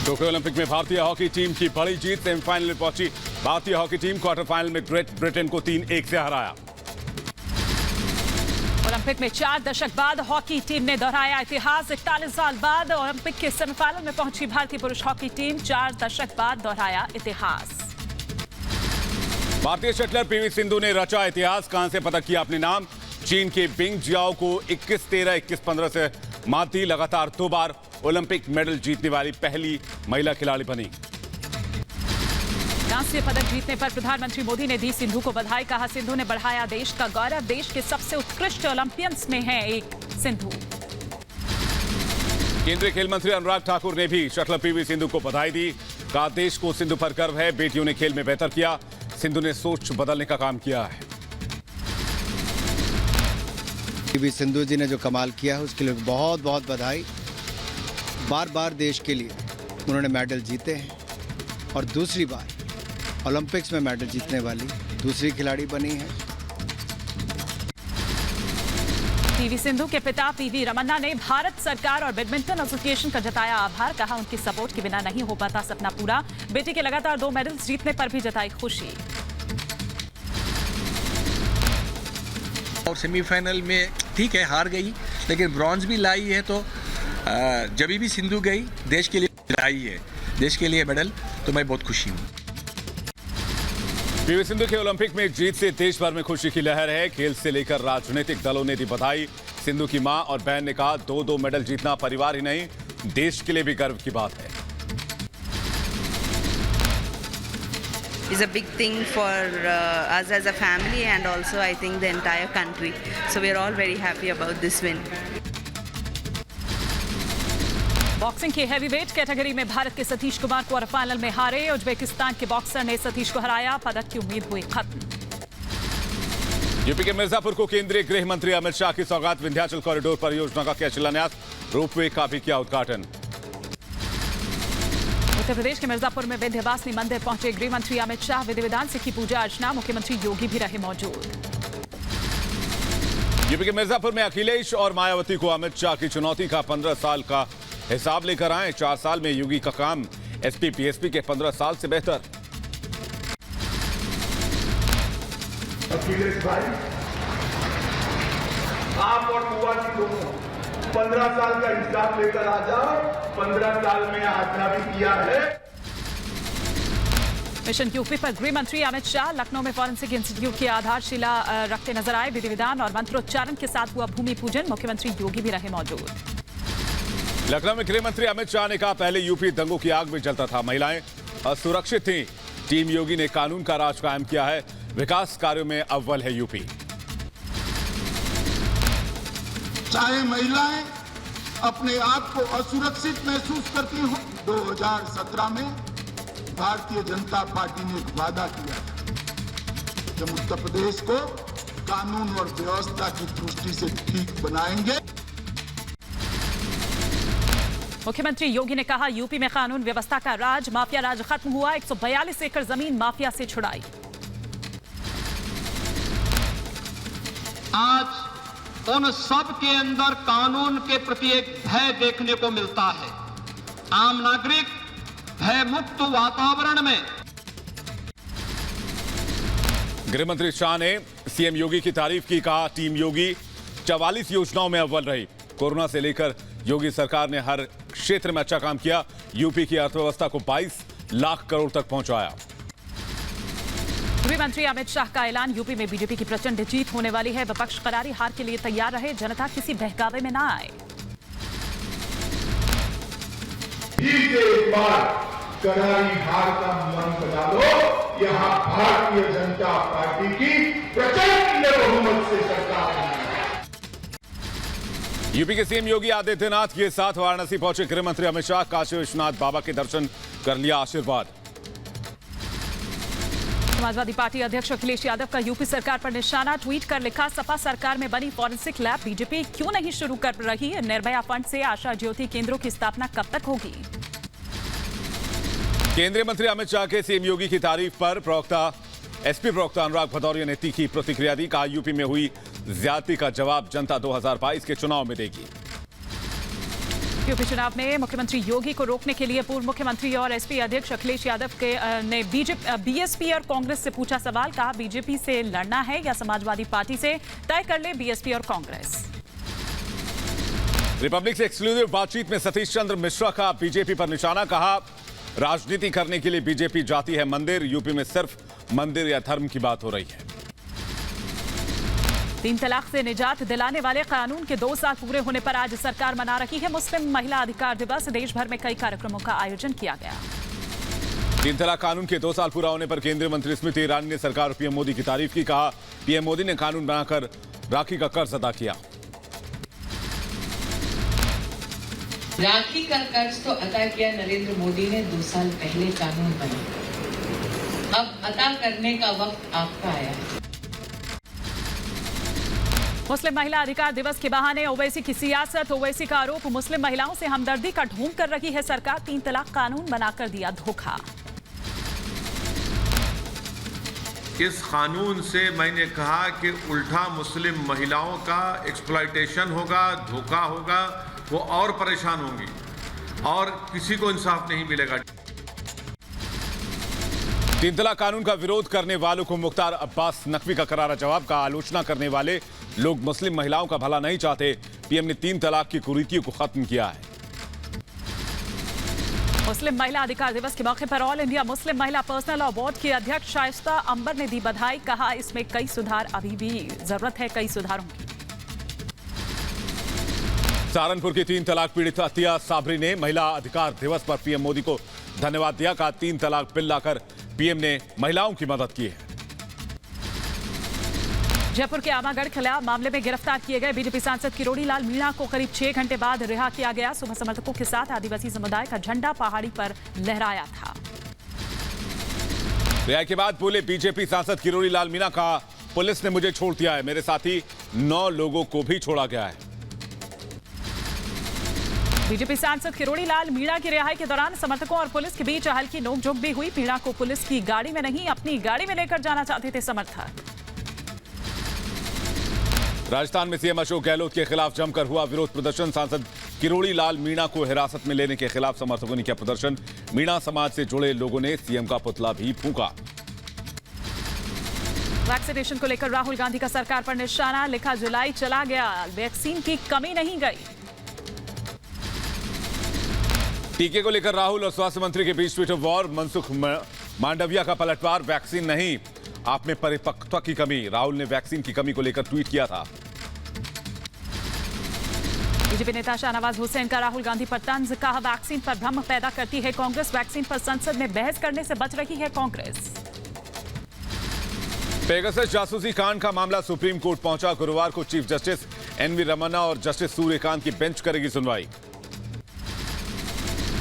Tokyo Olympic में भारतीय hockey team की बड़ी जीत। सेमीफाइनल में पहुंची भारतीय हॉकी टीम क्वार्टर फाइनल में ग्रेट ब्रिटेन को 3-1 से हराया। ओलंपिक में 4 दशक बाद हॉकी टीम ने दोहराया इतिहास। 41 साल बाद ओलंपिक के सेमीफाइनल में पहुंची भारतीय पुरुष हॉकी टीम। 4 दशक बाद दोहराया इतिहास। भारतीय शटलर पीवी सिंधु ने रचा इतिहास। कांस्य पदक किया अपने नाम। चीन के बिंग जियाओ को 21-13, 21-15 से मात दी। लगातार 2 बार ओलंपिक मेडल जीतने वाली पहली महिला खिलाड़ी बनी। कांस्य पदक जीतने पर प्रधानमंत्री मोदी ने दी सिंधु को बधाई। कहा, सिंधु ने बढ़ाया देश का गौरव। देश के सबसे उत्कृष्ट ओलंपियंस में है एक सिंधु। केंद्रीय खेल मंत्री अनुराग ठाकुर ने भी शटलर पीवी सिंधु को बधाई दी। कहा, देश को सिंधु पर गर्व है। बेटियों ने खेल में बेहतर किया। सिंधु ने सोच बदलने का काम किया है। पीवी सिंधु जी ने जो कमाल किया है उसके लिए बहुत बहुत बधाई। बार बार देश के लिए उन्होंने मेडल जीते हैं और दूसरी बार ओलंपिक्स में मेडल जीतने वाली दूसरी खिलाड़ी बनी है। पीवी सिंधु के पिता पीवी रमन्ना ने भारत सरकार और बैडमिंटन एसोसिएशन का जताया आभार। कहा, उनकी सपोर्ट के बिना नहीं हो पाता सपना पूरा। बेटे के लगातार 2 मेडल्स जीतने पर भी जताई खुशी। और सेमीफाइनल में ठीक है हार गई, लेकिन ब्रॉन्ज भी लाई है। तो जब भी सिंधु गई देश के लिए लाई है, देश के लिए मेडल, तो मैं बहुत खुशी हूँ। पीवी सिंधु के ओलंपिक में जीत से देश भर में खुशी की लहर है। खेल से लेकर राजनीतिक दलों ने दी बधाई। सिंधु की मां और बहन ने कहा, 2-2 मेडल जीतना परिवार ही नहीं, देश के लिए भी गर्व की बात है। Is a big thing for us as a family and also I think the entire country. So we are all very happy about this win. Boxing की हैवीवेट कैटेगरी में भारत के सतीश कुमार क्वार्टर फाइनल में हारे। उज्बेकिस्तान के boxer ने सतीश को हराया। पदक की उम्मीद हुई खत्म। यूपी के मिर्जापुर को केंद्रीय गृह मंत्री अमित शाह की सौगात। विंध्याचल कॉरिडोर परियोजना का किया शिलान्यास। रोपवे का भी किया उद्घाटन। उत्तर प्रदेश के मिर्जापुर में विंध्यवासिनी मंदिर पहुंचे गृह मंत्री अमित शाह। विधि विधान से की पूजा अर्चना। मुख्यमंत्री योगी भी रहे मौजूद। यूपी के मिर्जापुर में अखिलेश और मायावती को अमित शाह की चुनौती का 15 साल का हिसाब लेकर आए। 4 साल में योगी का काम एसपी पीएसपी के 15 साल से बेहतर। अखिलेश भाई, आप और बुआ जी दोनों 15 साल का हिसाब लेकर आ जाओ। 15 साल में आज्ञा भी किया है। मिशन यूपी पर गृह मंत्री अमित शाह लखनऊ में फॉरेंसिक इंस्टीट्यूट की आधारशिला रखते नजर आए। विधि विधान और मंत्रोच्चारण के साथ हुआ भूमि पूजन। मुख्यमंत्री योगी भी रहे मौजूद। लखनऊ में गृह मंत्री अमित शाह ने कहा, पहले यूपी दंगों की आग में जलता था। महिलाएं असुरक्षित थीं। टीम योगी ने कानून का राज कायम किया है। विकास कार्यों में अव्वल है यूपी। चाहे महिलाएं अपने आप को असुरक्षित महसूस करती हो। 2017 में भारतीय जनता पार्टी ने एक वादा किया था कि उत्तर प्रदेश को कानून और व्यवस्था की दृष्टि से ठीक बनाएंगे। मुख्यमंत्री योगी ने कहा, यूपी में कानून व्यवस्था का राज, माफिया राज खत्म हुआ। 142 एकड़ जमीन माफिया से छुड़ाई। आज उन सब के अंदर कानून के प्रति एक भय देखने को मिलता है। आम नागरिक भय मुक्त वातावरण में। गृह मंत्री शाह ने सीएम योगी की तारीफ की। कहा, टीम योगी 44 योजनाओं में अव्वल रही। कोरोना से लेकर योगी सरकार ने हर क्षेत्र में अच्छा काम किया। यूपी की अर्थव्यवस्था को 22 लाख करोड़ तक पहुंचाया। गृह मंत्री अमित शाह का ऐलान। यूपी में बीजेपी की प्रचंड जीत होने वाली है। विपक्ष करारी हार के लिए तैयार रहे। जनता किसी बहकावे में ना आए। एक बार करारी हार का मन बना लो। यहाँ भारतीय जनता पार्टी की प्रचंड बहुमत से सरकार है। यूपी के सीएम योगी आदित्यनाथ के साथ वाराणसी पहुंचे गृह मंत्री अमित शाह। काशी विश्वनाथ बाबा के दर्शन कर लिया आशीर्वाद। समाजवादी पार्टी अध्यक्ष अखिलेश यादव का यूपी सरकार पर निशाना। ट्वीट कर लिखा, सपा सरकार में बनी फॉरेंसिक लैब बीजेपी क्यों नहीं शुरू कर रही है। निर्भया फंड से आशा ज्योति केंद्रों की स्थापना कब तक होगी। केंद्रीय मंत्री अमित शाह के सीएम योगी की तारीफ पर एसपी प्रवक्ता अनुराग भदौरिया ने तीखी प्रतिक्रिया दी। कहा, यूपी में हुई ज्यादती का जवाब जनता 2022 के चुनाव में देगी। यूपी चुनाव में मुख्यमंत्री योगी को रोकने के लिए पूर्व मुख्यमंत्री और एसपी अध्यक्ष अखिलेश यादव ने बीएसपी और कांग्रेस से पूछा सवाल। कहा बीजेपी से लड़ना है या समाजवादी पार्टी से, तय कर ले बीएसपी और कांग्रेस। रिपब्लिक से एक्सक्लूसिव बातचीत में सतीश चंद्र मिश्रा का बीजेपी पर निशाना। कहा राजनीति करने के लिए बीजेपी जाती है मंदिर, यूपी में सिर्फ मंदिर या धर्म की बात हो रही है। 3 तलाक से निजात दिलाने वाले कानून के 2 साल पूरे होने पर आज सरकार मना रही है मुस्लिम महिला अधिकार दिवस। देश भर में कई कार्यक्रमों का आयोजन किया गया। 3 तलाक कानून के 2 साल पूरा होने पर केंद्रीय मंत्री स्मृति ईरानी ने सरकार और पीएम मोदी की तारीफ की। कहा पीएम मोदी ने कानून बनाकर राखी का कर्ज अदा किया। राखी का कर्ज तो अदा किया नरेंद्र मोदी ने 2 साल पहले कानून बना, अब अदा करने का वक्त आपका आया। मुस्लिम महिला अधिकार दिवस के बहाने ओवैसी की सियासत। ओवैसी का आरोप मुस्लिम महिलाओं से हमदर्दी का ढोंग कर रही है सरकार। 3 तलाक कानून बनाकर दिया धोखा। इस कानून से मैंने कहा कि उल्टा मुस्लिम महिलाओं का एक्सप्लॉयटेशन होगा, धोखा होगा, वो और परेशान होंगी और किसी को इंसाफ नहीं मिलेगा। 3 तलाक कानून का विरोध करने वालों को मुख्तार अब्बास नकवी का करारा जवाब। का आलोचना करने वाले लोग मुस्लिम महिलाओं का भला नहीं चाहते। पीएम ने 3 तलाक की कुरीतियों को खत्म किया है। मुस्लिम महिला अधिकार दिवस के मौके पर ऑल इंडिया मुस्लिम महिला पर्सनल लॉ बोर्ड की अध्यक्ष शाइस्ता अंबर ने दी बधाई। कहा इसमें कई सुधार अभी भी जरूरत है, कई सुधारों की। सहारनपुर की 3 तलाक पीड़ित अतिया साबरी ने महिला अधिकार दिवस पर पीएम मोदी को धन्यवाद दिया। कहा 3 तलाक बिल लाकर पीएम ने महिलाओं की मदद की है। जयपुर के आमागढ़ किला मामले में गिरफ्तार किए गए बीजेपी सांसद किरोड़ी लाल मीणा को करीब 6 घंटे बाद रिहा किया गया। सुबह समर्थकों के साथ आदिवासी समुदाय का झंडा पहाड़ी पर लहराया था। रिहाई के बाद बोले बीजेपी सांसद किरोड़ी लाल मीणा। कहा पुलिस ने मुझे छोड़ दिया है, मेरे साथी 9 लोगों को भी छोड़ा गया है। बीजेपी सांसद किरोड़ी लाल मीणा की रिहाई के दौरान समर्थकों और पुलिस के बीच हल्की नोकझोंक भी हुई। मीणा को पुलिस की गाड़ी में नहीं, अपनी गाड़ी में लेकर जाना चाहते थे समर्थक। राजस्थान में सीएम अशोक गहलोत के खिलाफ जमकर हुआ विरोध प्रदर्शन। सांसद किरोड़ी लाल मीणा को हिरासत में लेने के खिलाफ समर्थकों ने किया प्रदर्शन। मीणा समाज से जुड़े लोगों ने सीएम का पुतला भी फूंका। वैक्सीनेशन को लेकर राहुल गांधी का सरकार पर निशाना। लिखा जुलाई चला गया, वैक्सीन की कमी नहीं गई। टीके को लेकर राहुल और स्वास्थ्य मंत्री के बीच ट्विटर वॉर। मनसुख मांडविया का पलटवार, वैक्सीन नहीं आप में परिपक्वता की कमी। राहुल ने वैक्सीन की कमी को लेकर ट्वीट किया था। बीजेपी नेता शाहनवाज हुसैन का राहुल गांधी पर तंज। कहा वैक्सीन पर भ्रम पैदा करती है कांग्रेस। वैक्सीन पर संसद में बहस करने से बच रही है कांग्रेस। पेगासस जासूसी कांड का मामला सुप्रीम कोर्ट पहुंचा। गुरुवार को चीफ जस्टिस एनवी रमन्ना और जस्टिस सूर्यकांत की बेंच करेगी सुनवाई।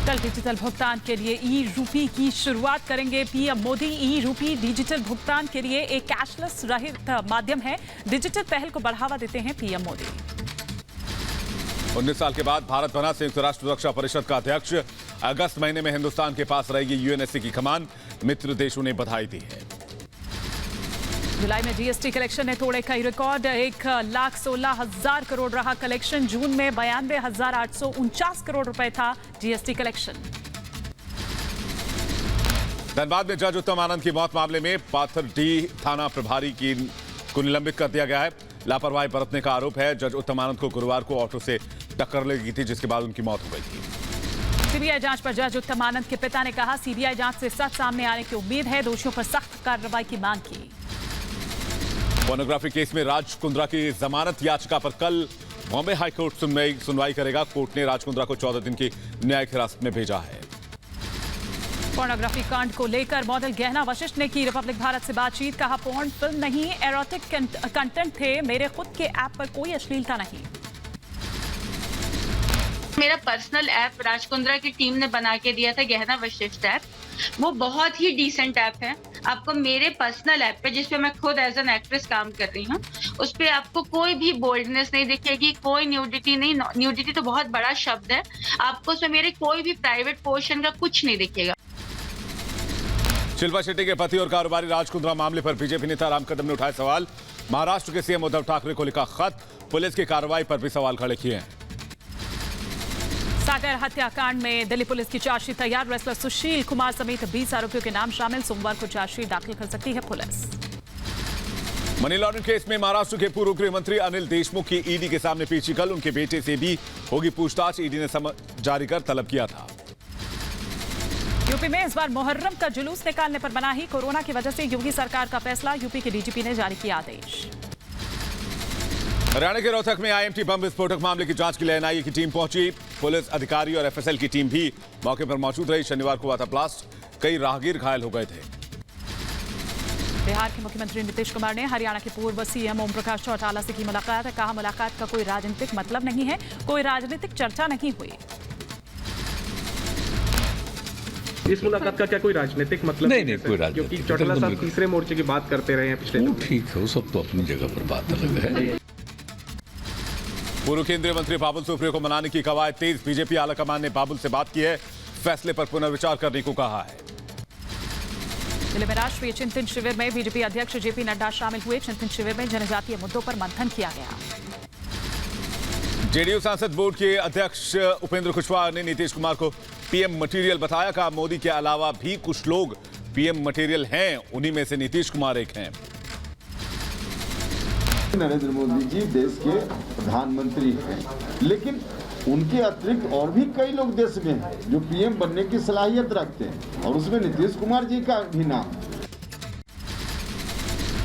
कल डिजिटल भुगतान के लिए ई रूपी की शुरुआत करेंगे पीएम मोदी। ई रूपी डिजिटल भुगतान के लिए एक कैशलेस रहित माध्यम है। डिजिटल पहल को बढ़ावा देते हैं पीएम मोदी। 19 साल के बाद भारत बना संयुक्त राष्ट्र सुरक्षा परिषद का अध्यक्ष। अगस्त महीने में हिंदुस्तान के पास रहेगी यूएनएससी की कमान। मित्र देशों ने बधाई दी है। जुलाई में जीएसटी कलेक्शन ने तोड़े कई रिकॉर्ड। 1,16,000 करोड़ रहा कलेक्शन। जून में 92,849 करोड़ रुपए था जीएसटी कलेक्शन। धनबाद में जज उत्तम आनंद की मौत मामले में पाथरडीह थाना प्रभारी को निलंबित कर दिया गया है। लापरवाही बरतने का आरोप है। जज उत्तम आनंद को गुरुवार को ऑटो से टक्कर लगी थी, जिसके बाद उनकी मौत हो गई थी। सीबीआई जांच पर जज उत्तम आनंद के पिता ने कहा सीबीआई जांच से सच सामने आने की उम्मीद है। दोषियों पर सख्त कार्रवाई की मांग की। पोर्नोग्राफी केस में राज कुंद्रा की जमानत याचिका पर कल बॉम्बे हाईकोर्ट सुनवाई करेगा। कोर्ट ने राज कुंद्रा को 14 दिन की न्यायिक हिरासत में भेजा है। पोर्नोग्राफी कांड को लेकर मॉडल गहना वशिष्ठ ने की रिपब्लिक भारत से बातचीत। कहा पोर्न फिल्म नहीं, एरोटिक कंटेंट थे। मेरे खुद के ऐप पर कोई अश्लीलता नहीं। मेरा पर्सनल ऐप राज कुंद्रा की टीम ने बना के दिया था, गहना वशिष्ठ ऐप। वो बहुत ही डिसेंट ऐप है। आपको मेरे पर्सनल ऐप पे, जिसपे मैं खुद एज एन एक्ट्रेस काम कर रही हूँ, उस पे आपको कोई भी बोल्डनेस नहीं दिखेगी, कोई न्यूडिटी नहीं। न्यूडिटी तो बहुत बड़ा शब्द है। आपको उसमें मेरे कोई भी प्राइवेट पोर्शन का कुछ नहीं दिखेगा। शिल्पा शेट्टी के पति और कारोबारी राज कुंद्रा मामले पर बीजेपी नेता राम कदम ने उठाए सवाल। महाराष्ट्र के सीएम उद्धव ठाकरे को लिखा खत। पुलिस की कार्रवाई पर भी सवाल खड़े किए हैं। सागर हत्याकांड में दिल्ली पुलिस की चार्जशीट तैयार। रेसलर सुशील कुमार समेत 20 आरोपियों के नाम शामिल। सोमवार को चार्जशीट दाखिल कर सकती है पुलिस। मनी लॉन्ड्रिंग केस में महाराष्ट्र के पूर्व गृह मंत्री अनिल देशमुख की ईडी के सामने पेशी। कल उनके बेटे से भी होगी पूछताछ। ईडी ने समन जारी कर तलब किया था। यूपी में इस बार मुहर्रम का जुलूस निकालने पर मनाही। कोरोना की वजह से योगी सरकार का फैसला। यूपी के डीजीपी ने जारी किया आदेश। हरियाणा के रोहतक में आईएमटी बम विस्फोटक मामले की जांच के लिए एनआईए की टीम पहुंची। पुलिस अधिकारी और एफएसएल की टीम भी मौके पर मौजूद रही। शनिवार को हुआ था ब्लास्ट। कई राहगीर घायल हो गए थे। बिहार के मुख्यमंत्री नीतीश कुमार ने हरियाणा के पूर्व सीएम ओम प्रकाश चौटाला से की मुलाकात। कहा, मुलाकात का कोई राजनीतिक मतलब नहीं है, कोई राजनीतिक चर्चा नहीं हुई। इस मुलाकात का क्या कोई राजनीतिक मतलब नहीं, कोई राजनीतिक, क्योंकि चौटाला साहब तीसरे मोर्चे की बात करते रहे हैं पिछले। ठीक है, वो सब तो अपनी जगह पर बात अलग है। पूर्व केंद्रीय मंत्री बाबुल सुप्रियो को मनाने की कवायद तेज। बीजेपी आलाकमान ने बाबुल से बात की है। फैसले पर पुनर्विचार करने को कहा है। जिले में राष्ट्रीय चिंतन शिविर में बीजेपी अध्यक्ष जेपी नड्डा शामिल हुए। चिंतन शिविर में जनजातीय मुद्दों पर मंथन किया गया। जेडीयू सांसद बोर्ड के अध्यक्ष उपेंद्र कुशवाहा ने नीतीश कुमार को पीएम मटेरियल बताया। कहा, मोदी के अलावा भी कुछ लोग पीएम मटेरियल हैं, उन्हीं में से नीतीश कुमार एक हैं। नरेंद्र मोदी जी देश के प्रधानमंत्री हैं, लेकिन उनके अतिरिक्त और भी कई लोग देश में हैं जो पीएम बनने की सलाहियत रखते हैं, और उसमें नीतीश कुमार जी का भी नाम।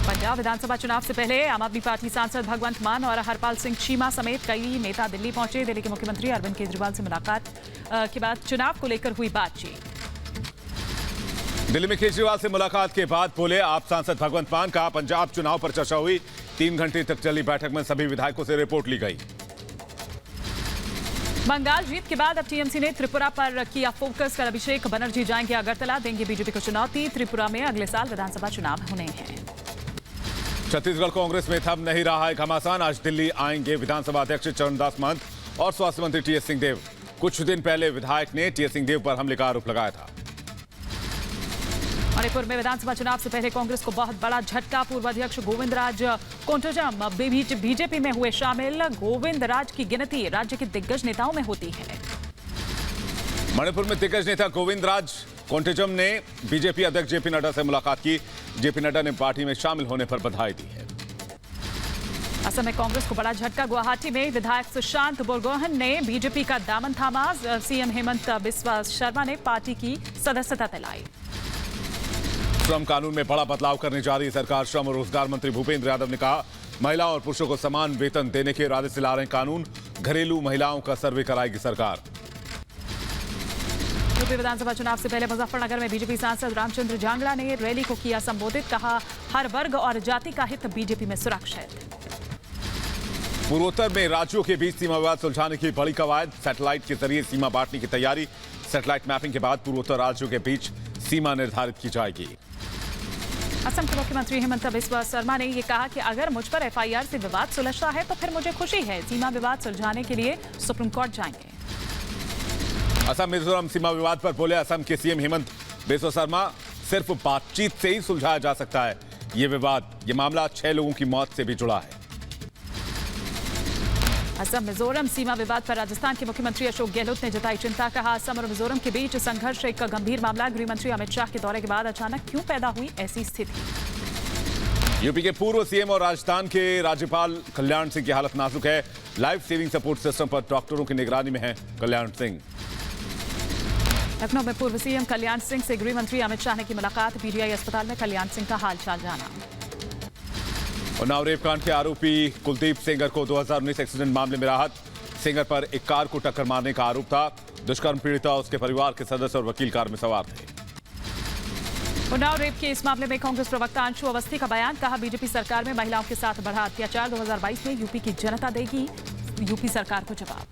पंजाब विधानसभा चुनाव से पहले आम आदमी पार्टी सांसद भगवंत मान और हरपाल सिंह चीमा समेत कई नेता दिल्ली पहुंचे। दिल्ली के मुख्यमंत्री अरविंद केजरीवाल से मुलाकात के बाद चुनाव को लेकर हुई बातचीत। दिल्ली में केजरीवाल से मुलाकात के बाद बोले आप सांसद भगवंत मान। कहा, पंजाब चुनाव पर चर्चा हुई। 3 घंटे तक चली बैठक में सभी विधायकों से रिपोर्ट ली गई। बंगाल जीत के बाद अब टीएमसी ने त्रिपुरा पर किया फोकस। कर अभिषेक बनर्जी जाएंगे अगरतला, देंगे बीजेपी को चुनौती। त्रिपुरा में अगले साल विधानसभा चुनाव होने हैं। छत्तीसगढ़ कांग्रेस में थम नहीं रहा है घमासान। आज दिल्ली आएंगे विधानसभा अध्यक्ष चरणदास महंत और स्वास्थ्य मंत्री टीएस सिंहदेव। कुछ दिन पहले विधायक ने टीएस सिंहदेव पर हमले का आरोप लगाया था। मणिपुर में विधानसभा चुनाव से पहले कांग्रेस को बहुत बड़ा झटका। पूर्व अध्यक्ष गोविंद राज कोंटोजम बीजेपी में हुए शामिल। गोविंद राज की गिनती राज्य के दिग्गज नेताओं में होती है। मणिपुर में दिग्गज नेता गोविंद राज कोंटेजम ने बीजेपी अध्यक्ष जेपी नड्डा से मुलाकात की। जेपी नड्डा ने पार्टी में शामिल होने पर बधाई दी है। असम में कांग्रेस को बड़ा झटका। गुवाहाटी में विधायक सुशांत बोरगोहन ने बीजेपी का दामन थामा। सीएम हेमंत बिस्वा शर्मा ने पार्टी की सदस्यता दिलाई। श्रम कानून में बड़ा बदलाव करने जा रही सरकार। श्रम और रोजगार मंत्री भूपेंद्र यादव ने कहा, महिलाओं और पुरुषों को समान वेतन देने के इरादे से ला रहे कानून। घरेलू महिलाओं का सर्वे कराएगी सरकार। यूपी विधानसभा चुनाव से पहले मुजफ्फरनगर में बीजेपी सांसद रामचंद्र जांगड़ा ने रैली को किया संबोधित। कहा, हर वर्ग और जाति का हित बीजेपी में सुरक्षित। पूर्वोत्तर में राज्यों के बीच सीमा विवाद सुलझाने की बड़ी कवायद। सैटेलाइट के जरिए सीमा बांटने की तैयारी। सैटेलाइट मैपिंग के बाद पूर्वोत्तर राज्यों के बीच सीमा निर्धारित की जाएगी। असम के मुख्यमंत्री हेमंत बिस्वा शर्मा ने यह कहा कि अगर मुझ पर एफआईआर से विवाद सुलझता है तो फिर मुझे खुशी है। सीमा विवाद सुलझाने के लिए सुप्रीम कोर्ट जाएंगे। असम मिजोरम सीमा विवाद पर बोले असम के सीएम हेमंत बिस्वा शर्मा, सिर्फ बातचीत से ही सुलझाया जा सकता है ये विवाद। ये मामला 6 लोगों की मौत से भी जुड़ा है। असम मिजोरम सीमा विवाद पर राजस्थान के मुख्यमंत्री अशोक गहलोत ने जताई चिंता। कहा, असम और मिजोरम के बीच संघर्ष एक गंभीर मामला। गृह मंत्री अमित शाह के दौरे के बाद अचानक क्यों पैदा हुई ऐसी स्थिति। यूपी के पूर्व सीएम और राजस्थान के राज्यपाल कल्याण सिंह की हालत नाजुक है। लाइफ सेविंग सपोर्ट सिस्टम पर डॉक्टरों की निगरानी में है कल्याण सिंह। लखनऊ में पूर्व सीएम कल्याण सिंह से गृह मंत्री अमित शाह ने की मुलाकात। पीजीआई अस्पताल में कल्याण सिंह का हालचाल जाना। उन्नाव रेप कांड के आरोपी कुलदीप सेंगर को 2019 एक्सीडेंट मामले में राहत। सेंगर पर एक कार को टक्कर मारने का आरोप था। दुष्कर्म पीड़िता उसके परिवार के सदस्य और वकील कार में सवार थे। उन्नाव रेप के इस मामले में कांग्रेस प्रवक्ता अंशु अवस्थी का बयान। कहा, बीजेपी सरकार में महिलाओं के साथ बढ़ा अत्याचार। 2022 में यूपी की जनता देगी यूपी सरकार को जवाब।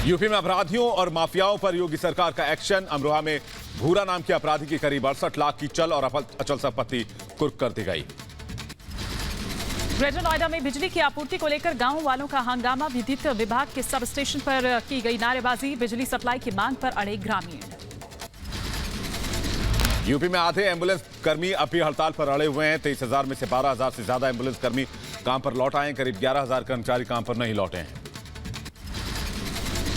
यूपी में अपराधियों और माफियाओं पर योगी सरकार का एक्शन। अमरोहा में भूरा नाम के अपराधी की करीब 68 लाख की चल और अचल संपत्ति कुर्क कर दी गई। ग्रेटर नोएडा में बिजली की आपूर्ति को लेकर गांव वालों का हंगामा। विद्युत विभाग के सब स्टेशन पर की गई नारेबाजी। बिजली सप्लाई की मांग पर अड़े ग्रामीण। यूपी में आधे एम्बुलेंस कर्मी अब भी हड़ताल पर अड़े हुए हैं। 23,000 में से 12,000 से ज्यादा एम्बुलेंस कर्मी काम पर लौट आए। करीब 11,000 कर्मचारी काम पर नहीं लौटे हैं।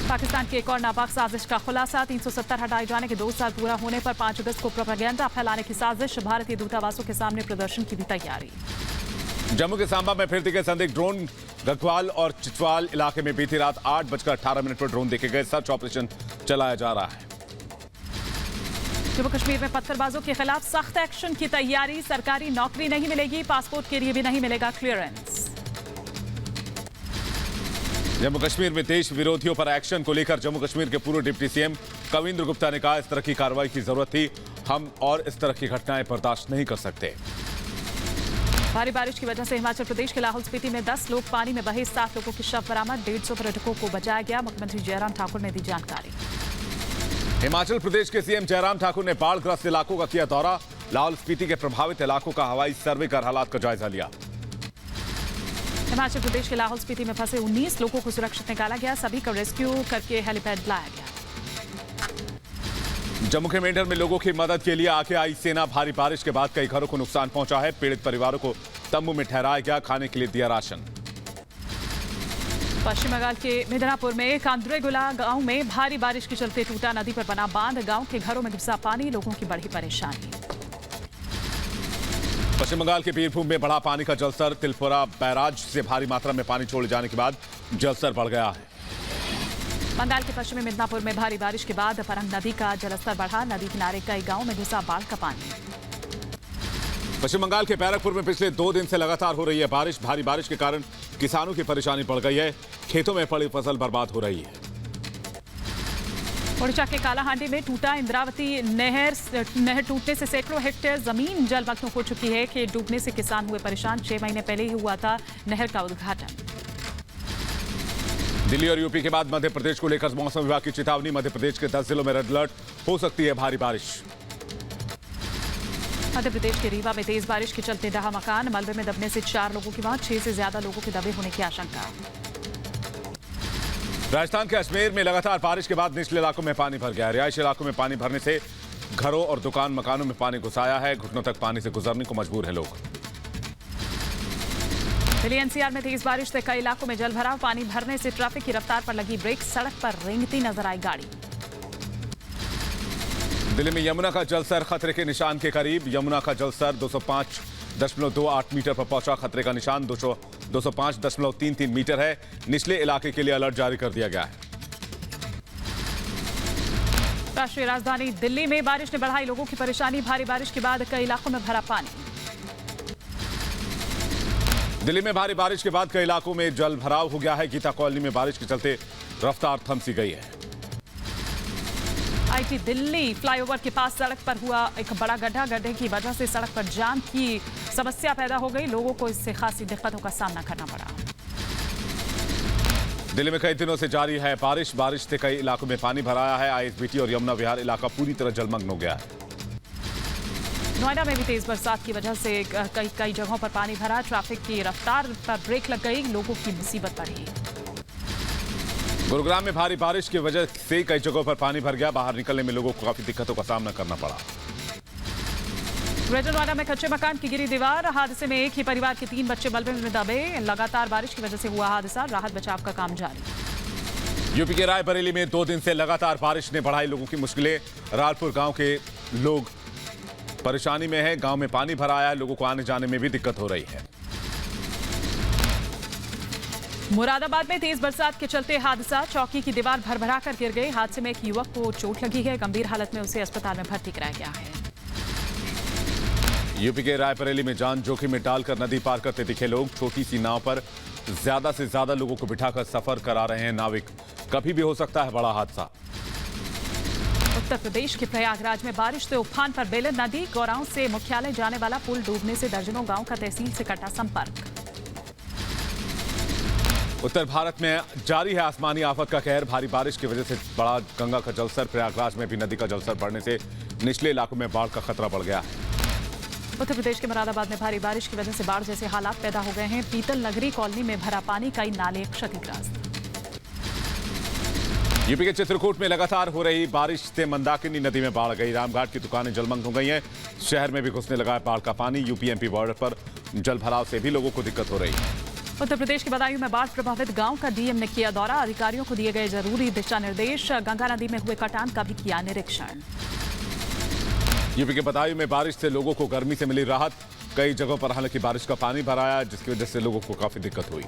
पाकिस्तान की एक और नापाक साजिश का खुलासा। 370 हटाए जाने के 2 साल पूरा होने पर 5 अगस्त को प्रोपेगेंडा फैलाने की साजिश। भारतीय दूतावासों के सामने प्रदर्शन की भी तैयारी। जम्मू के सांबा में फिर दिखे संदिग्ध ड्रोन। गढ़वाल और चिचवाल इलाके में बीती रात 8:18 पर ड्रोन देखे गए। सर्च ऑपरेशन चलाया जा रहा है। जम्मू कश्मीर में पत्थरबाजों के खिलाफ सख्त एक्शन की तैयारी। सरकारी नौकरी नहीं मिलेगी, पासपोर्ट के लिए भी नहीं मिलेगा क्लियरेंस। जम्मू कश्मीर में देश विरोधियों पर एक्शन को लेकर जम्मू कश्मीर के पूर्व डिप्टी सीएम कविंद्र गुप्ता ने कहा, इस तरह की कार्रवाई की जरूरत थी। हम और इस तरह की घटनाएं बर्दाश्त नहीं कर सकते। भारी बारिश की वजह से हिमाचल प्रदेश के लाहौल स्पीति में 10 लोग पानी में बहे। 7 लोगों के शव बरामद। 150 पर्यटकों को बचाया गया। मुख्यमंत्री जयराम ठाकुर ने दी जानकारी। हिमाचल प्रदेश के सीएम जयराम ठाकुर ने बाढ़ग्रस्त इलाकों का किया दौरा। लाहौल स्पीति के प्रभावित इलाकों का हवाई सर्वे कर हालात का जायजा लिया। हिमाचल प्रदेश के लाहौल स्पीति में फंसे 19 लोगों को सुरक्षित निकाला गया। सभी को रेस्क्यू करके हेलीपैड लाया गया। जम्मू के मेंढर में लोगों की मदद के लिए आगे आई सेना। भारी बारिश के बाद कई घरों को नुकसान पहुंचा है। पीड़ित परिवारों को तंबू में ठहराया गया। खाने के लिए दिया राशन। पश्चिम बंगाल के मिदनापुर में कांद्रेगुला गांव में भारी बारिश के चलते टूटा नदी पर बना बांध। गांव के घरों में घुसा पानी। लोगों की बढ़ी परेशानी। पश्चिम बंगाल के बीरभूम में बढ़ा पानी का जलस्तर। तिलपुरा बैराज से भारी मात्रा में पानी छोड़े जाने के बाद जलस्तर बढ़ गया है। बंगाल के पश्चिमी मिदनापुर में भारी बारिश के बाद फरंग नदी का जलस्तर बढ़ा। नदी किनारे कई गांवों में घुसा बाढ़ का पानी। पश्चिम बंगाल के बैरकपुर में पिछले 2 दिन से लगातार हो रही है बारिश। भारी बारिश के कारण किसानों की परेशानी बढ़ गई है। खेतों में पड़ी फसल बर्बाद हो रही है। ओडिशा के कालाहांडी में टूटा इंद्रावती नहर टूटने से सैकड़ों हेक्टेयर जमीन जलमग्न हो चुकी है। खेत डूबने से किसान हुए परेशान। 6 महीने पहले ही हुआ था नहर का उद्घाटन। दिल्ली और यूपी के बाद मध्य प्रदेश को लेकर मौसम विभाग की चेतावनी। मध्य प्रदेश के 10 जिलों में रेड अलर्ट। हो सकती है भारी बारिश। मध्य प्रदेश के रीवा में तेज बारिश के चलते ढहा मकान। मलबे में दबने से 4 लोगों की मौत। 6 से ज्यादा लोगों के दबे होने की आशंका। राजस्थान के अजमेर में लगातार बारिश के बाद निचले इलाकों में पानी भर गया है। रिहायशी इलाकों में पानी भरने से घरों और दुकान मकानों में पानी घुस आया है। घुटनों तक पानी से गुजरने को मजबूर है लोग। दिल्ली एनसीआर में तेज बारिश से कई इलाकों में जलभराव। पानी भरने से ट्रैफिक की रफ्तार पर लगी ब्रेक। सड़क पर रेंगती नजर आई गाड़ी। दिल्ली में यमुना का जलस्तर खतरे के निशान के करीब। यमुना का जलस्तर 205.28 मीटर पर पहुंचा। खतरे का निशान 205.33 मीटर है। निचले इलाके के लिए अलर्ट जारी कर दिया गया है। राष्ट्रीय राजधानी दिल्ली में बारिश ने बढ़ाई लोगों की परेशानी। भारी बारिश के बाद कई इलाकों में भरा पानी। दिल्ली में भारी बारिश के बाद कई इलाकों में जल भराव हो गया है। गीता कॉलोनी में बारिश के चलते रफ्तार थम सी गई है। आईटी दिल्ली फ्लाईओवर के पास सड़क पर हुआ एक बड़ा गड्ढा। गड्ढे की वजह से सड़क पर जाम की समस्या पैदा हो गई। लोगों को इससे खासी दिक्कतों का सामना करना पड़ा। दिल्ली में कई दिनों से जारी है बारिश। बारिश से कई इलाकों में पानी भराया है। आईएसबीटी और यमुना विहार इलाका पूरी तरह जलमग्न हो गया है। नोएडा में भी तेज बरसात की वजह से कई जगहों पर पानी भरा। ट्रैफिक की रफ्तार पर ब्रेक लग गई। लोगों की मुसीबत बढ़ी। गुरुग्राम में भारी बारिश की वजह से कई जगहों पर पानी भर गया। बाहर निकलने में लोगों को काफी दिक्कतों का सामना करना पड़ा। ग्रेटर नोएडा में कच्चे मकान की गिरी दीवार। हादसे में एक ही परिवार के 3 बच्चे मलबे में दबे। लगातार बारिश की वजह से हुआ हादसा। राहत बचाव का काम जारी। यूपी के रायबरेली में 2 दिन से लगातार बारिश ने बढ़ाई लोगों की मुश्किलें। रालपुर गांव के लोग परेशानी में है। गांव में पानी भरा आया है। लोगों को आने जाने में भी दिक्कत हो रही है। मुरादाबाद में तेज बरसात के चलते हादसा। चौकी की दीवार भरभरा कर गिर गई। हादसे में एक युवक को चोट लगी है। गंभीर हालत में उसे अस्पताल में भर्ती कराया गया है। यूपी के रायबरेली में जान जोखिम में डालकर नदी पार करते दिखे लोग। छोटी सी नाव पर ज्यादा से ज्यादा लोगों को बिठाकर सफर करा रहे हैं नाविक। कभी भी हो सकता है बड़ा हादसा। उत्तर प्रदेश के प्रयागराज में बारिश से उफान पर बेलन नदी। गौरांव से मुख्यालय जाने वाला पुल डूबने से दर्जनों गांव का तहसील से कटा संपर्क। उत्तर भारत में जारी है आसमानी आफत का कहर। भारी बारिश की वजह से बढ़ा गंगा का जलस्तर। प्रयागराज में भी नदी का जलस्तर बढ़ने से निचले इलाकों में बाढ़ का खतरा बढ़ गया है। उत्तर प्रदेश के मुरादाबाद में भारी बारिश की वजह से बाढ़ जैसे हालात पैदा हो गए हैं। पीतल नगरी कॉलोनी में भरा पानी। कई नाले क्षतिग्रस्त। यूपी के चित्रकूट में लगातार हो रही बारिश से मंदाकिनी नदी में बाढ़ गई। रामघाट की दुकानें जलमग्न हो गई हैं। शहर में भी घुसने लगा है बाढ़ का पानी। यूपी एमपी बॉर्डर पर जल भराव से भी लोगों को दिक्कत हो रही है। उत्तर प्रदेश के बदायूं में बाढ़ प्रभावित गांव का डीएम ने किया दौरा। अधिकारियों को दिए गए जरूरी दिशा निर्देश। गंगा नदी में हुए कटान का भी किया निरीक्षण। यूपी के बदायूं में बारिश से लोगों को गर्मी से मिली राहत। कई जगहों पर हालांकि बारिश का पानी भर आया, जिसकी वजह से लोगों को काफी दिक्कत हुई।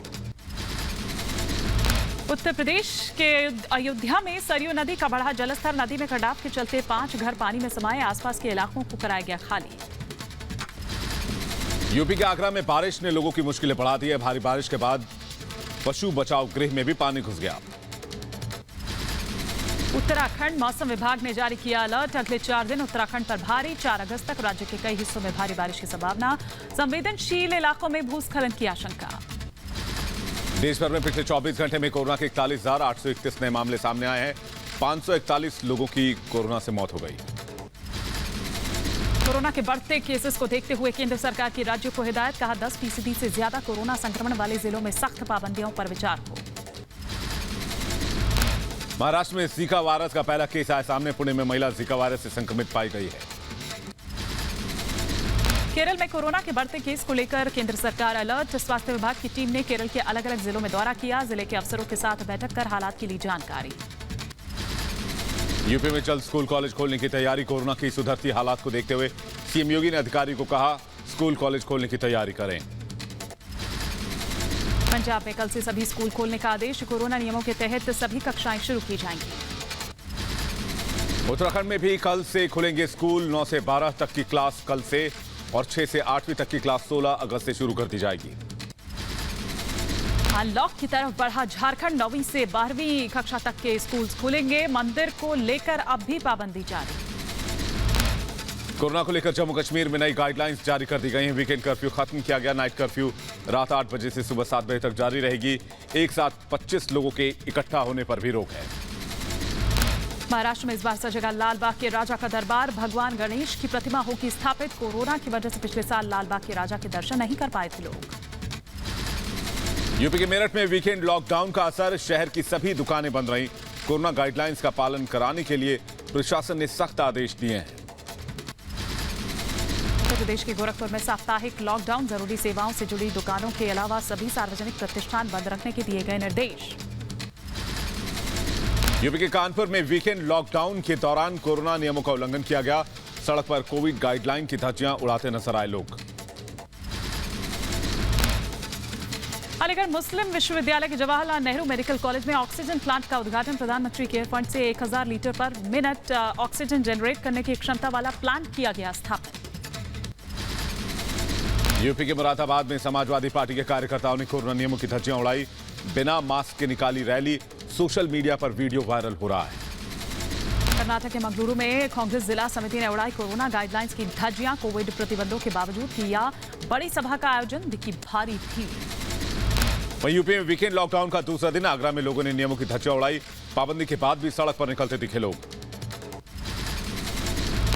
उत्तर प्रदेश के अयोध्या में सरयू नदी का बढ़ा जलस्तर। नदी में कटाव के चलते 5 घर पानी में समाये। आसपास के इलाकों को कराया गया खाली। यूपी के आगरा में बारिश ने लोगों की मुश्किलें बढ़ा दी है। भारी बारिश के बाद पशु बचाव गृह में भी पानी घुस गया। उत्तराखंड मौसम विभाग ने जारी किया अलर्ट। अगले 4 दिन उत्तराखंड पर भारी। 4 अगस्त तक राज्य के कई हिस्सों में भारी बारिश की संभावना। संवेदनशील इलाकों में भूस्खलन की आशंका। देश भर में पिछले 24 घंटे में कोरोना के 41,831 नए मामले सामने आए हैं। 541 लोगों की कोरोना से मौत हो गई। कोरोना के बढ़ते केसेस को देखते हुए केंद्र सरकार की राज्यों को हिदायत। कहा 10% से ज्यादा कोरोना संक्रमण वाले जिलों में सख्त पाबंदियों पर विचार हो। महाराष्ट्र में जीका वायरस का पहला केस आया सामने। पुणे में महिला जीका वायरस से संक्रमित पाई गई है। केरल में कोरोना के बढ़ते केस को लेकर केंद्र सरकार अलर्ट। स्वास्थ्य विभाग की टीम ने केरल के अलग अलग जिलों में दौरा किया। जिले के अफसरों के साथ बैठक कर हालात की ली जानकारी। यूपी में जल्द स्कूल कॉलेज खोलने की तैयारी। कोरोना की सुधरती हालात को देखते हुए सीएम योगी ने अधिकारियों को कहा स्कूल कॉलेज खोलने की तैयारी करें। पंजाब में कल से सभी स्कूल खोलने का आदेश। कोरोना नियमों के तहत सभी कक्षाएं शुरू की जाएंगी। उत्तराखंड में भी कल से खुलेंगे स्कूल। 9 से 12 तक की क्लास कल से और 6 से 8वीं तक की क्लास 16 अगस्त से शुरू कर दी जाएगी। अनलॉक की तरफ बढ़ा झारखंड। 9वीं से 12वीं कक्षा तक के स्कूल खुलेंगे। मंदिर को लेकर अब भी पाबंदी जारी। कोरोना को लेकर जम्मू कश्मीर में नई गाइडलाइंस जारी कर दी गई हैं। वीकेंड कर्फ्यू खत्म किया गया। नाइट कर्फ्यू रात 8 बजे से सुबह 7 बजे तक जारी रहेगी। एक साथ 25 लोगों के इकट्ठा होने पर भी रोक है। महाराष्ट्र में इस बार सजेगा लालबाग के राजा का दरबार। भगवान गणेश की प्रतिमा होगी स्थापित। कोरोना की वजह से पिछले साल लालबाग के राजा के दर्शन नहीं कर पाए थे लोग। यूपी के मेरठ में वीकेंड लॉकडाउन का असर। शहर की सभी दुकानें बंद रहीं। कोरोना गाइडलाइंस का पालन कराने के लिए प्रशासन ने सख्त आदेश दिए हैं। उत्तर प्रदेश के गोरखपुर में साप्ताहिक लॉकडाउन। जरूरी सेवाओं से जुड़ी दुकानों के अलावा सभी सार्वजनिक प्रतिष्ठान बंद रखने के दिए गए निर्देश। यूपी के कानपुर में वीकेंड लॉकडाउन के दौरान कोरोना नियमों का उल्लंघन किया गया। सड़क पर कोविड गाइडलाइन की धज्जियां उड़ाते नजर आए लोग। अलीगढ़ मुस्लिम विश्वविद्यालय के जवाहरलाल नेहरू मेडिकल कॉलेज में ऑक्सीजन प्लांट का उद्घाटन। प्रधानमंत्री केयर फंड से 1000 लीटर पर मिनट ऑक्सीजन जनरेट करने की क्षमता वाला प्लांट किया गया स्थापित। यूपी के मुरादाबाद में समाजवादी पार्टी के कार्यकर्ताओं ने कोरोना नियमों की धज्जियां उड़ाई। बिना मास्क के निकाली रैली। सोशल मीडिया पर वीडियो वायरल हो रहा है। कर्नाटक के मंगलुरु में कांग्रेस जिला समिति ने उड़ाई कोरोना गाइडलाइंस की धज्जियां। कोविड प्रतिबंधों के बावजूद किया बड़ी सभा का आयोजन। दिखी भारी भीड़। वहीं यूपी में वीकेंड लॉकडाउन का दूसरा दिन। आगरा में लोगों ने नियमों की धज्जियां उड़ाई। पाबंदी के बाद भी सड़क पर निकलते दिखे लोग।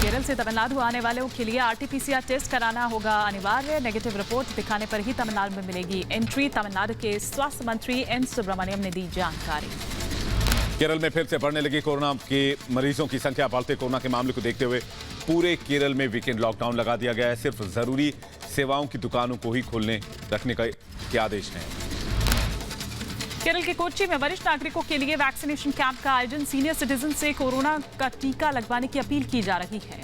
केरल से तमिलनाडु आने वालों के लिए आरटीपीसीआर टेस्ट कराना होगा अनिवार्य। नेगेटिव रिपोर्ट दिखाने पर ही तमिलनाडु में मिलेगी एंट्री। तमिलनाडु के स्वास्थ्य मंत्री एन सुब्रमण्यम ने दी जानकारी। केरल में फिर से बढ़ने लगी कोरोना के मरीजों की संख्या। बढ़ते कोरोना के मामले को देखते हुए पूरे केरल में वीकेंड लॉकडाउन लगा दिया गया है। सिर्फ जरूरी सेवाओं की दुकानों को ही खोलने रखने के आदेश हैं। केरल के कोच्चि में वरिष्ठ नागरिकों के लिए वैक्सीनेशन कैंप का आयोजन। सीनियर सिटीजन से कोरोना का टीका लगवाने की अपील की जा रही है।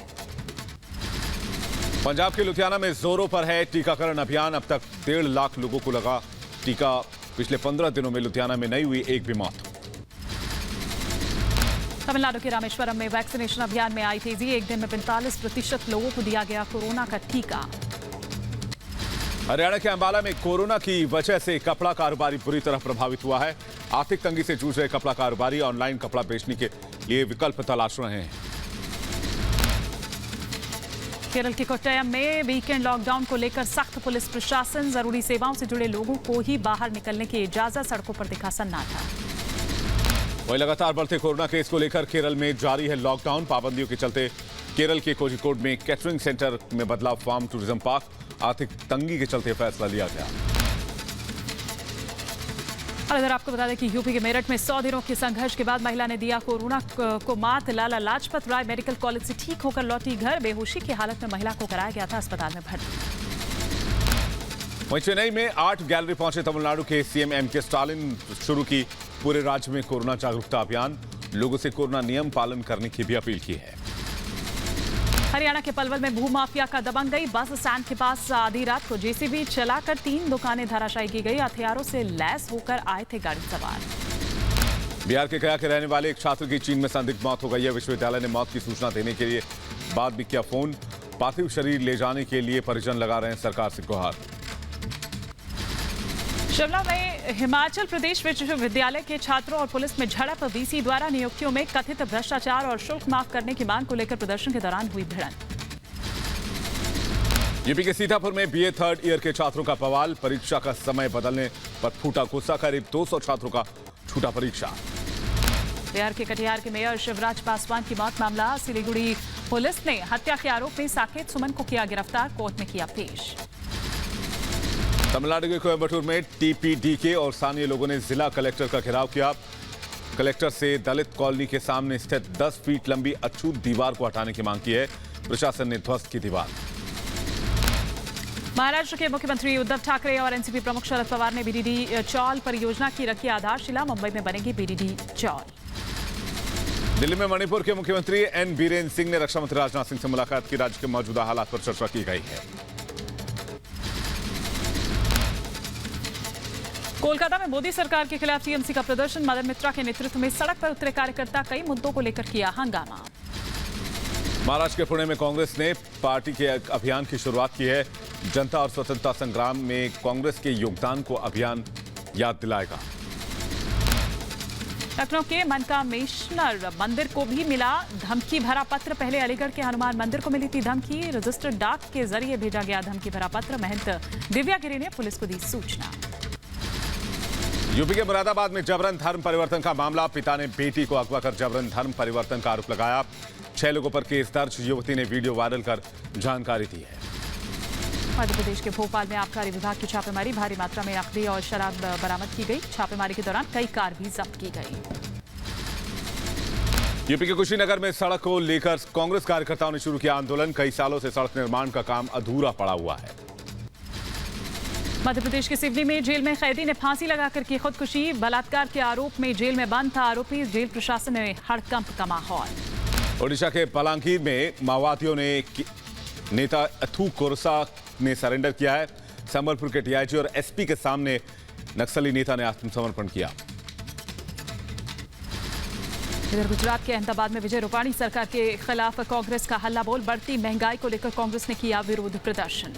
पंजाब के लुधियाना में जोरों पर है टीकाकरण अभियान। अब तक 1.5 लाख लोगों को लगा टीका। पिछले 15 दिनों में लुधियाना में नहीं हुई एक भी मौत। तमिलनाडु के रामेश्वरम में वैक्सीनेशन अभियान में आई तेजी। एक दिन में 45% लोगों को दिया गया कोरोना का टीका। हरियाणा के अंबाला में कोरोना की वजह से कपड़ा कारोबारी बुरी तरह प्रभावित हुआ है। आर्थिक तंगी से जूझ रहे कपड़ा कारोबारी ऑनलाइन कपड़ा बेचने के लिए विकल्प तलाश रहे हैं। केरल के कोट्टयम में वीकेंड लॉकडाउन को लेकर सख्त पुलिस प्रशासन। जरूरी सेवाओं से जुड़े लोगों को ही बाहर निकलने की इजाजत। सड़कों पर दिखा सन्नाटा। वहीं लगातार बढ़ते कोरोना केस को लेकर केरल में जारी है लॉकडाउन। पाबंदियों के चलते केरल के कोझिकोड में कैटरिंग सेंटर में बदला फार्म टूरिज्म पार्क। आर्थिक तंगी के चलते फैसला लिया गया। और इधर आपको बता दें कि यूपी के मेरठ में 100 दिनों के संघर्ष के बाद महिला ने दिया कोरोना को मात। लाला लाजपत राय मेडिकल कॉलेज से ठीक होकर लौटी घर। बेहोशी की हालत में महिला को कराया गया था अस्पताल में भर्ती। वहीं चेन्नई में आर्ट गैलरी पहुंचे तमिलनाडु के सीएम एमके स्टालिन शुरू की पूरे राज्य में कोरोना जागरूकता अभियान। लोगों से कोरोना नियम पालन करने की भी अपील की है। हरियाणा के पलवल में भूमाफिया का दबंग गई। बस स्टैंड के पास आधी रात को जेसीबी चलाकर 3 दुकानें धराशायी की गई। हथियारों से लैस होकर आए थे गाड़ी सवार। बिहार के गया के रहने वाले एक छात्र की चीन में संदिग्ध मौत हो गई है। विश्वविद्यालय ने मौत की सूचना देने के लिए बाद में किया फोन। पार्थिव शरीर ले जाने के लिए परिजन लगा रहे हैं सरकार से गुहार। शिमला में हिमाचल प्रदेश विश्वविद्यालय के छात्रों और पुलिस में झड़प। वीसी द्वारा नियुक्तियों में कथित भ्रष्टाचार और शुल्क माफ करने की मांग को लेकर प्रदर्शन के दौरान हुई भिड़ंत। यूपी के सीतापुर में बीए 3rd ईयर के छात्रों का बवाल। परीक्षा का समय बदलने पर फूटा गुस्सा। करीब 200 छात्रों का छूटा परीक्षा। बिहार के कटिहार के मेयर शिवराज पासवान की मौत मामला। सिलीगुड़ी पुलिस ने हत्या के आरोप में साकेत सुमन को किया गिरफ्तार। कोर्ट में किया पेश। तमिलनाडु के कोयम्बटूर में टीपीडीके और स्थानीय लोगों ने जिला कलेक्टर का घेराव किया। कलेक्टर से दलित कॉलोनी के सामने स्थित 10 फीट लंबी अछूत दीवार को हटाने की मांग की है। प्रशासन ने ध्वस्त की दीवार। महाराष्ट्र के मुख्यमंत्री उद्धव ठाकरे और एनसीपी प्रमुख शरद पवार ने बीडीडी चौल परियोजना की रखी आधारशिला। मुंबई में बनेगी बीडीडी चौल। दिल्ली में मणिपुर के मुख्यमंत्री एन बीरेन सिंह ने रक्षा मंत्री राजनाथ सिंह से मुलाकात की। राज्य के मौजूदा हालात पर चर्चा की गई है। कोलकाता में मोदी सरकार के खिलाफ टीएमसी का प्रदर्शन। मदन मित्रा के नेतृत्व में सड़क पर उतरे कार्यकर्ता। कई मुद्दों को लेकर किया हंगामा। महाराष्ट्र के पुणे में कांग्रेस ने पार्टी के अभियान की शुरुआत की है। जनता और स्वतंत्रता संग्राम में कांग्रेस के योगदान को अभियान याद दिलाएगा। लखनऊ के मनकामेश्वर मंदिर को भी मिला धमकी भरा पत्र। पहले अलीगढ़ के हनुमान मंदिर को मिली थी धमकी। रजिस्टर्ड डाक के जरिए भेजा गया धमकी भरा पत्र। महंत दिव्या गिरी ने पुलिस को दी सूचना। यूपी के मुरादाबाद में जबरन धर्म परिवर्तन का मामला। पिता ने बेटी को अगवा कर जबरन धर्म परिवर्तन का आरोप लगाया। 6 लोगों पर केस दर्ज। युवती ने वीडियो वायरल कर जानकारी दी है। मध्य प्रदेश के भोपाल में आबकारी विभाग की छापेमारी। भारी मात्रा में नकदी और शराब बरामद की गई। छापेमारी के दौरान कई कार भी जब्त की गई। यूपी के कुशीनगर में सड़क को लेकर कांग्रेस कार्यकर्ताओं ने शुरू किया आंदोलन। कई सालों से सड़क निर्माण का काम अधूरा पड़ा हुआ है। मध्य प्रदेश के सिवनी में जेल में कैदी ने फांसी लगाकर की खुदकुशी। बलात्कार के आरोप में जेल में बंद था आरोपी। जेल प्रशासन में हड़कंप का माहौल। ओडिशा के पलांकीर में माओवादियों ने नेता अथू कोरसा ने सरेंडर किया है। संबलपुर के डीआईजी और एसपी के सामने नक्सली नेता ने आत्मसमर्पण किया। इधर गुजरात के अहमदाबाद में विजय रूपाणी सरकार के खिलाफ कांग्रेस का हल्ला बोल। बढ़ती महंगाई को लेकर कांग्रेस ने किया विरोध प्रदर्शन।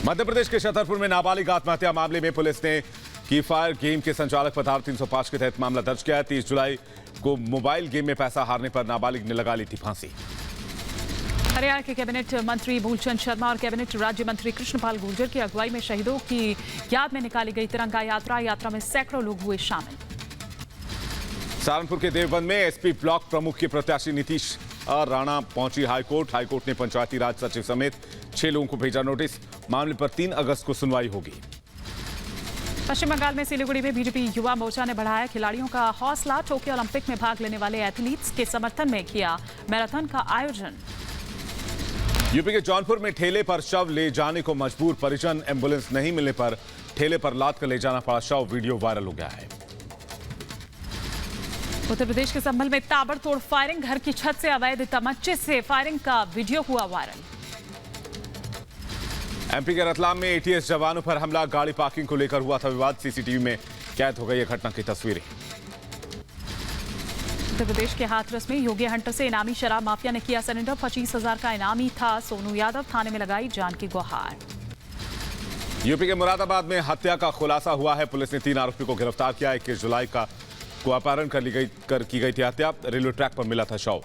मध्य प्रदेश के छतरपुर में नाबालिग आत्महत्या मामले में पुलिस ने की फायर गेम के संचालक पर धारा 305 के तहत मामला दर्ज किया है। 30 जुलाई को मोबाइल गेम में पैसा हारने पर नाबालिग ने लगा ली थी फांसी। हरियाणा के कैबिनेट मंत्री मूलचंद शर्मा और कैबिनेट राज्य मंत्री कृष्णपाल गुर्जर की अगुवाई में शहीदों की याद में निकाली गई तिरंगा यात्रा। यात्रा में सैकड़ों लोग हुए शामिल। सहारनपुर के देवबंद में एसपी ब्लॉक प्रमुख के प्रत्याशी नीतीश राणा पहुंची हाईकोर्ट। हाईकोर्ट ने पंचायती राज सचिव समेत 6 लोगों को भेजा नोटिस। मामले पर 3 अगस्त को सुनवाई होगी। पश्चिम बंगाल में सिलीगुड़ी में बीजेपी युवा मोर्चा ने बढ़ाया खिलाड़ियों का हौसला। टोक्यो ओलंपिक में भाग लेने वाले एथलीट्स के समर्थन में किया मैराथन का आयोजन। यूपी के जौनपुर में ठेले पर शव ले जाने को मजबूर परिजन। एम्बुलेंस नहीं मिलने पर ठेले पर लाद कर ले जाना पड़ा शव। वीडियो वायरल हो गया है। उत्तर प्रदेश के संभल में ताबड़तोड़ फायरिंग। घर की छत से अवैध तमंचे से फायरिंग का वीडियो हुआ वायरल। एमपी के रतलाम में एटीएस जवानों पर हमला। गाड़ी पार्किंग को लेकर हुआ था विवाद। सीसीटीवी में कैद हो गई है घटना की तस्वीरें। उत्तर प्रदेश के हाथरस में योगी हंटर से इनामी शराब माफिया ने किया सरेंडर। 25,000 का इनामी था सोनू यादव। थाने में लगाई जान की गुहार। यूपी के मुरादाबाद में हत्या का खुलासा हुआ है। पुलिस ने 3 आरोपी को गिरफ्तार किया। 21 जुलाई को अपहरण कर की गई थी हत्या। रेलवे ट्रैक पर मिला था शव।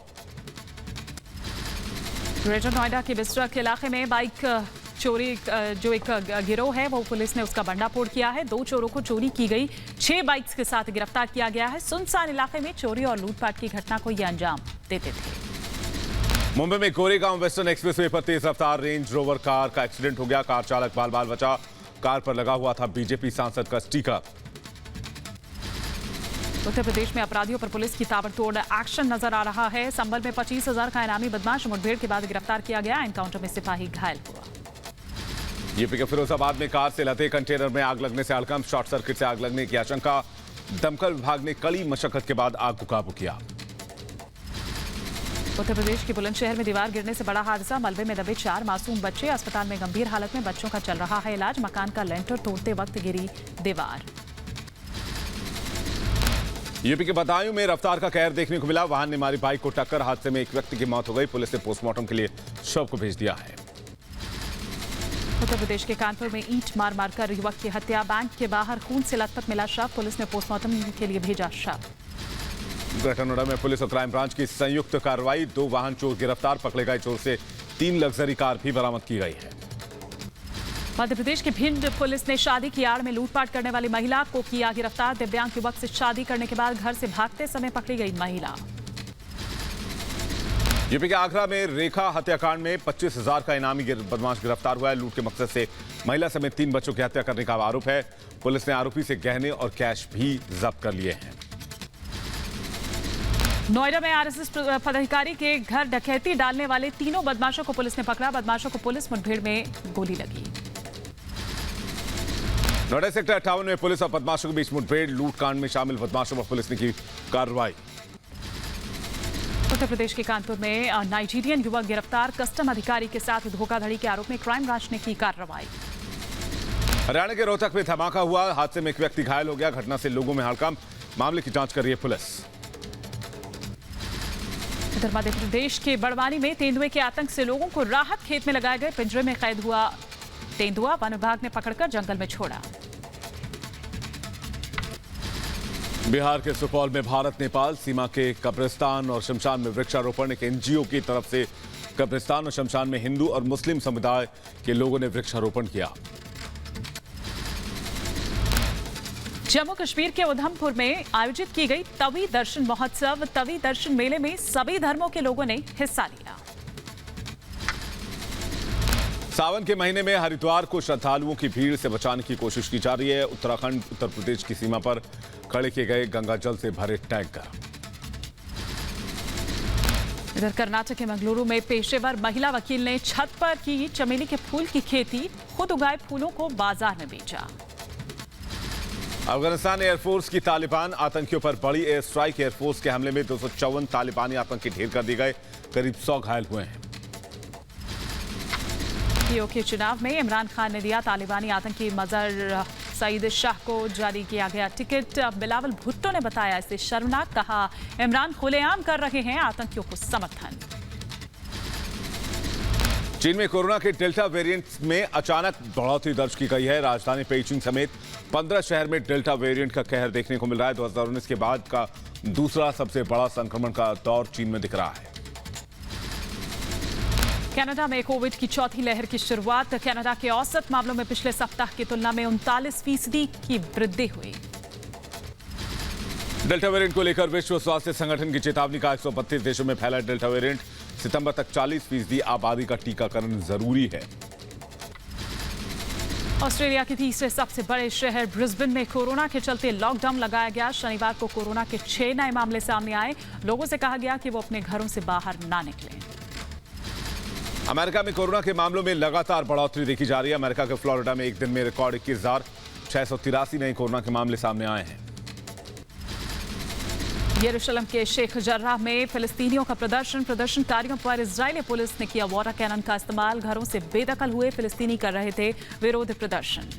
ग्रेटर नोएडा के बिस्ट्रा के इलाके में बाइक चोरी जो एक गिरोह है वो पुलिस ने उसका भंडाफोड़ किया है। 2 चोरों को चोरी की गई 6 बाइक्स के साथ गिरफ्तार किया गया है। सुनसान इलाके में चोरी और लूटपाट की घटना को ये अंजाम देते थे। मुंबई में गोरेगांव वेस्टर्न एक्सप्रेसवे पर तेज रफ्तार रेंज रोवर कार का एक्सीडेंट हो गया। कार चालक बाल बाल बचा। कार पर लगा हुआ था बीजेपी सांसद का स्टिकर। उत्तर प्रदेश में अपराधियों पर पुलिस की ताबड़तोड़ एक्शन नजर आ रहा है। संभल में 25,000 का इनामी बदमाश मुठभेड़ के बाद गिरफ्तार किया गया। एनकाउंटर में सिपाही घायल हुआ। यूपी के फिरोजाबाद में कार से लदे कंटेनर में आग लगने से हड़कंप, शॉर्ट सर्किट से आग लगने की आशंका। दमकल विभाग ने कड़ी मशक्कत के बाद आग को काबू किया। उत्तर प्रदेश के बुलंदशहर में दीवार गिरने से बड़ा हादसा, मलबे में दबे 4 मासूम बच्चे, अस्पताल में गंभीर हालत में बच्चों का चल रहा है इलाज। मकान का लेंटर तोड़ते वक्त गिरी दीवार। यूपी के बदायूं में रफ्तार का कहर देखने को मिला। वाहन ने मारी बाइक को टक्कर, हादसे में एक व्यक्ति की मौत हो गई। पुलिस ने पोस्टमार्टम के लिए शव को भेज दिया है। उत्तर प्रदेश के कानपुर में ईंट मार मारकर युवक की हत्या, बैंक के बाहर खून से लथपथ मिला शव। पुलिस ने पोस्टमार्टम के लिए भेजा शव। ग्रेटर नोएडा में पुलिस और क्राइम ब्रांच की संयुक्त कार्रवाई, 2 वाहन चोर गिरफ्तार, पकड़े गए चोर से 3 लग्जरी कार भी बरामद की गई है। मध्य प्रदेश के भिंड पुलिस ने शादी की आड़ में लूटपाट करने वाली महिला को किया गिरफ्तार। दिव्यांग युवक से शादी करने के बाद घर से भागते समय पकड़ी गई महिला। यूपी के आगरा में रेखा हत्याकांड में 25,000 का इनामी बदमाश गिरफ्तार हुआ है। लूट के मकसद से महिला समेत 3 बच्चों की हत्या करने का आरोप है। पुलिस ने आरोपी से गहने और कैश भी जब्त कर लिए हैं। नोएडा में आरएसएस पदाधिकारी के घर डकैती डालने वाले 3 बदमाशों को पुलिस ने पकड़ा। बदमाशों को पुलिस मुठभेड़ में गोली लगी। नोएडा सेक्टर 58 में पुलिस और बदमाशों के बीच मुठभेड़, लूट कांड में शामिल बदमाशों पर पुलिस ने की कार्रवाई। उत्तर प्रदेश के कानपुर में नाइजीरियन युवक गिरफ्तार, कस्टम अधिकारी के साथ धोखाधड़ी के आरोप में क्राइम ब्रांच ने की कार्रवाई। हरियाणा के रोहतक में धमाका हुआ, हादसे में एक व्यक्ति घायल हो गया। घटना से लोगों में हड़कंप, मामले की जांच कर रही है पुलिस। उधर मध्य प्रदेश के बड़वानी में तेंदुए के आतंक से लोगों को राहत, खेत में लगाए गए पिंजरे में कैद हुआ तेंदुआ, वन विभाग ने पकड़कर जंगल में छोड़ा। बिहार के सुपौल में भारत नेपाल सीमा के कब्रिस्तान और शमशान में वृक्षारोपण, एक एनजीओ की तरफ से कब्रिस्तान और शमशान में हिंदू और मुस्लिम समुदाय के लोगों ने वृक्षारोपण किया। जम्मू कश्मीर के उधमपुर में आयोजित की गई तवी दर्शन महोत्सव, तवी दर्शन मेले में सभी धर्मों के लोगों ने हिस्सा लिया। सावन के महीने में हरिद्वार को श्रद्धालुओं की भीड़ से बचाने की कोशिश की जा रही है। उत्तराखंड उत्तर प्रदेश की सीमा पर खड़े किए गए गंगा जल से भरे टैंकर। इधर कर्नाटक के मंगलुरु में पेशेवर महिला वकील ने छत पर की चमेली के फूल की खेती, खुद उगाए फूलों को बाजार में बेचा। अफगानिस्तान एयरफोर्स की तालिबान आतंकियों पर बड़ी एयर स्ट्राइक, एयरफोर्स के हमले में 254 तालिबानी आतंकी ढेर कर दिए गए, करीब 100 घायल हुए हैं। पीओ के चुनाव में इमरान खान ने दिया तालिबानी आतंकी मजहर सईद शाह को जारी किया गया टिकट। बिलावल भुट्टो ने बताया इसे शर्मनाक, कहा इमरान खुलेआम कर रहे हैं आतंकियों को समर्थन। चीन में कोरोना के डेल्टा वेरिएंट में अचानक बढ़ोतरी दर्ज की गई है। राजधानी पेइचिंग समेत 15 शहर में डेल्टा वेरिएंट का कहर देखने को मिल रहा है। 2019 के बाद का दूसरा सबसे बड़ा संक्रमण का दौर चीन में दिख रहा है। कनाडा में कोविड की चौथी लहर की शुरुआत, कनाडा के औसत मामलों में पिछले सप्ताह की तुलना में 39% की वृद्धि हुई। डेल्टा वेरिएंट को लेकर विश्व स्वास्थ्य संगठन की चेतावनी का 132 देशों में फैला डेल्टा वेरिएंट। सितंबर तक 40% आबादी का टीकाकरण जरूरी है। ऑस्ट्रेलिया के तीसरे सबसे बड़े शहर ब्रिस्बेन में कोरोना के चलते लॉकडाउन लगाया गया। शनिवार को कोरोना के 6 नए मामले सामने आए। लोगों से कहा गया कि वो अपने घरों से बाहर ना निकलें। अमेरिका में कोरोना के मामलों में लगातार बढ़ोतरी देखी जा रही है। अमेरिका के फ्लोरिडा में एक दिन में रिकॉर्ड 21,683 नए कोरोना के मामले सामने आए हैं। यरूशलेम के शेख जर्राह में फिलिस्तीनियों का प्रदर्शनकारियों पर इजरायली पुलिस ने किया वाटर कैनन का इस्तेमाल। घरों से बेदखल हुए फिलिस्तीनी कर रहे थे विरोध प्रदर्शन।